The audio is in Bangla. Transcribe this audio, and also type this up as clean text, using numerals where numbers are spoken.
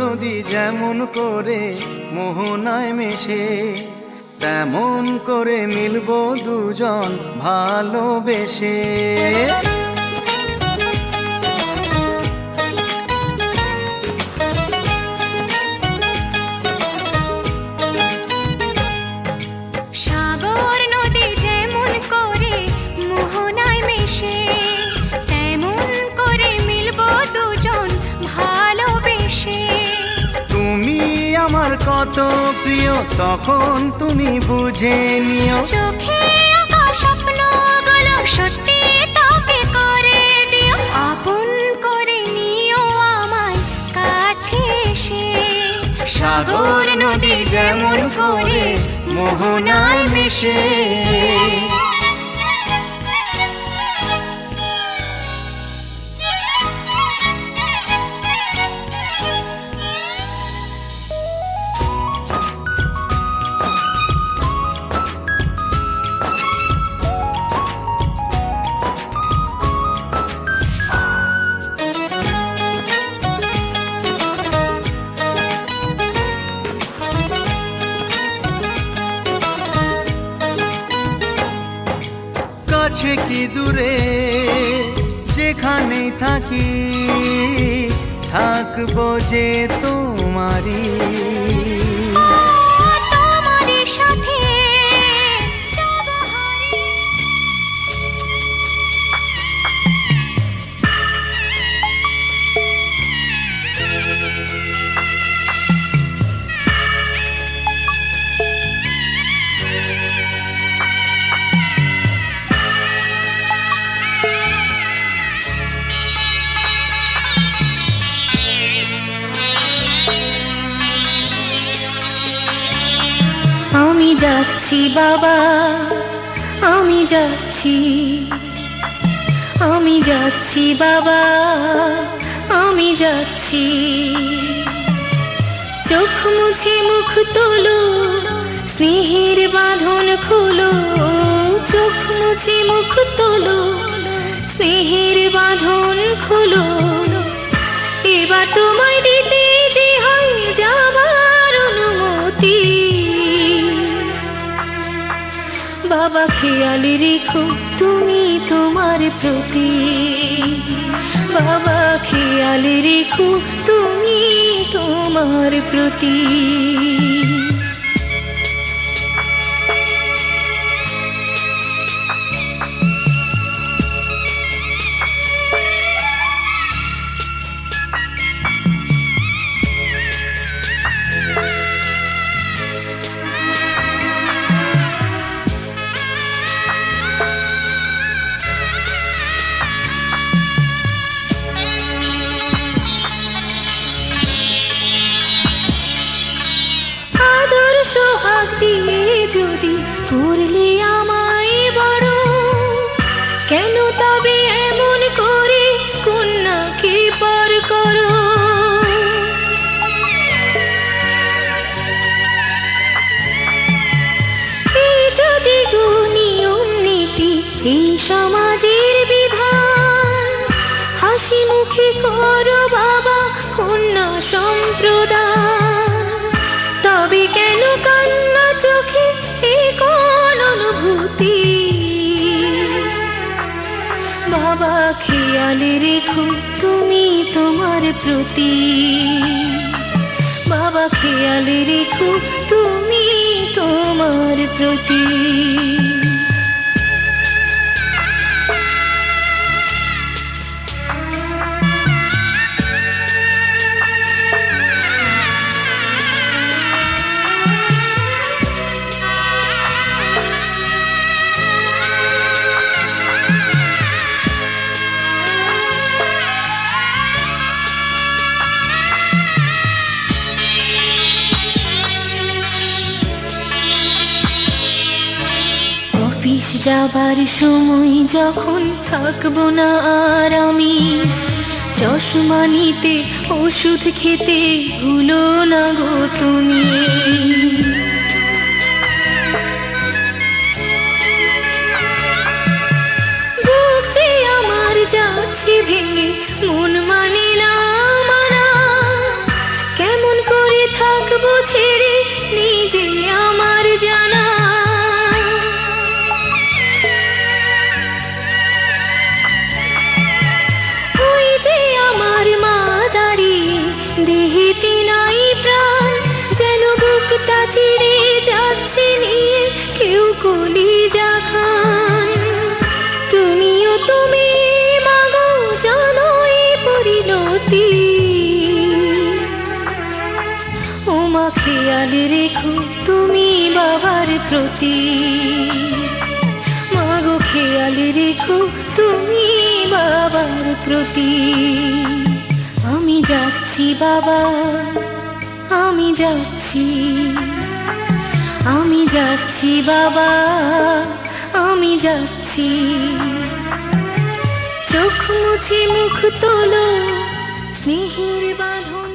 নদী যেমন করে মোহনায় মেশে, তেমন করে মিলবো দুজন ভালোবেসে। সাগর নদী যেমন করে মোহনায় মেশে, তেমন করে মিলবো দুজন ভালোবেসে। তুমি আমার কত প্রিয় তখন তুমি বুঝে নিও, চোখে আঁকা স্বপ্নগুলো সত্যি তবে করে দিও, আপন করে নিও আমায় কাছে এসে। সাগর নদী যেমন করে মোহনায় মেশে। কাছে কি দূরে যেখানেই থাকি, থাকবো যে তোমারি। তোমারই সাথে যাব হারিয়ে। আমি যাচ্ছি বাবা, আমি যাচ্ছি, আমি যাচ্ছি বাবা, আমি যাচ্ছি। চোখ মুছে মুখ তোলো, স্নেহের বাঁধন খুলো। চোখ মুছে মুখ তোলো, স্নেহের বাঁধন খুলো। এবার তোমায় দিতে যে হয় যাবার অনুমতি। বাবা খেয়াল রেখো তুমি তোমার প্রতি, বাবা খেয়াল রেখো তুমি তোমার প্রতি। সোহাগ দিয়ে যদি করলে আমায় বড়, কেন তবে এমন করে কন্যাকে পর করো। এই যদি নিয়ম নীতি এই সমাজের বিধান, হাসি মুখে করো বাবা কন্যা সম্প্রদান। তবে কেন কান্না চোখে এই কোন অনুভূতি। বাবা খেয়াল রেখো তুমি তোমার প্রতি, বাবা খেয়াল রেখো তুমি তোমার প্রতি। অফিস যাবার সময় যখন থাকবো না আর আমি, চশমা নিতে ওষুধ খেতে ভুলো না গো তুমি। বুক যে আমার যাচ্ছে ভেঙে, মন মানে না মানা। কেমন যে আমার জানা। ওই যে আমার মা দাঁড়িয়ে, দেহেতে নাই প্রাণ, যেন বুকটা চিরে যাচ্ছে নিয়ে কেউ কলিজা খান। তুমিও তুমি মাগো জানো এই পরিণতি, ও মা খেয়াল রেখো তুমি বাবার প্রতি। মাগো খেয়াল রেখো তুমি বাবার প্রতি। আমি যাচ্ছি বাবা, আমি যাচ্ছি, আমি যাচ্ছি বাবা, আমি যাচ্ছি। চোখ মুছে মুখ তোলো, স্নেহের বাঁধন